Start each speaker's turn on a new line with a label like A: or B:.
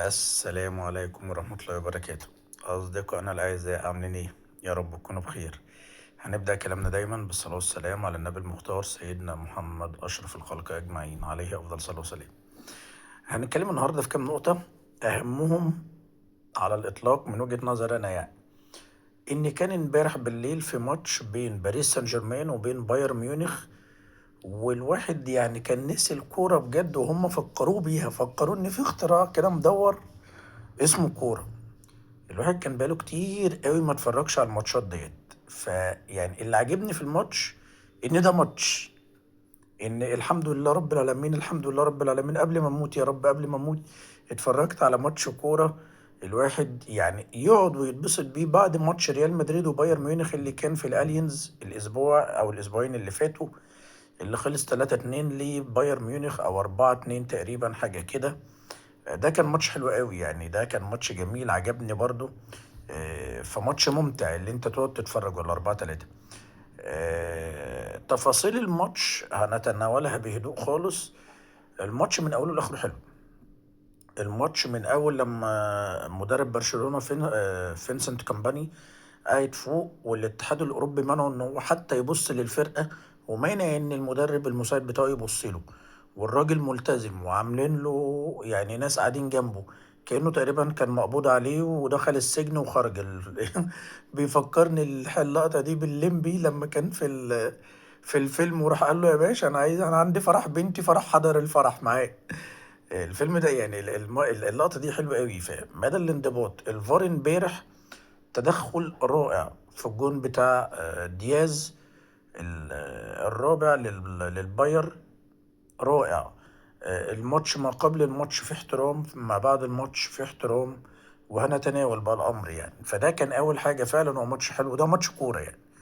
A: السلام عليكم ورحمة الله وبركاته. أصدقائنا الأعزاء عاملين إيه؟ يا رب تكونوا بخير. هنبدأ كلامنا دايما بالصلاة والسلام على النبي المختار سيدنا محمد أشرف الخلق أجمعين عليه أفضل صلاة وسلام. هنتكلم النهاردة في كام نقطة أهمهم على الإطلاق من وجهة نظري أنا إن كان امبارح بالليل في ماتش بين باريس سان جيرمان وبين بايرن ميونخ، والواحد كان نسي الكورة بجد وهم فكروه بيها، فكروا إن في اختراع كده مدور اسمه كورة. الواحد كان بقاله كتير قوي ما اتفرجش على الماتشات ديت. اللي عاجبني في الماتش ان ده ماتش، ان الحمد لله رب العالمين، الحمد لله رب العالمين، قبل ما اموت يا رب قبل ما اموت اتفرجت على ماتش كورة. الواحد يقعد ويتبسط بيه بعد ماتش ريال مدريد وبايرن ميونخ اللي كان في الالينز الاسبوع او الاسبوعين اللي فاتوا، اللي خلص 3-2 لبايرن ميونخ او 4-2 تقريبا حاجة كده. ده كان ماتش حلو قوي، ده كان ماتش جميل عجبني برضو. فماتش ممتع اللي انت تقعد تتفرج، ولا 4-3. تفاصيل الماتش هنتناولها بهدوء خالص. الماتش من اوله لاخره حلو. الماتش من اول لما مدرب برشلونة فينسنت كامباني قاعد فوق، والاتحاد الاوروبي منعه ان هو حتى يبص للفرقة، ومانع ان المدرب المساعد بتاعه يبص له، والراجل ملتزم وعاملين له ناس قاعدين جنبه كأنه تقريبا كان مقبوض عليه ودخل السجن وخرج بيفكرني اللقطة دي بالليمبي لما كان في الفيلم، وراح قال له يا باشا انا عندي فرح بنتي، فرح حضر الفرح معاه. الفيلم ده اللقطة دي حلوة قوي. فمدى الانضباط الفار امبارح تدخل رائع في الجون بتاع دياز، الرابع للباير، رائع. الماتش ما قبل الماتش في احترام، ما بعد الماتش في احترام، وهنتناول بقى الامر. فده كان اول حاجه، فعلا هو ماتش حلو، ده ماتش كوره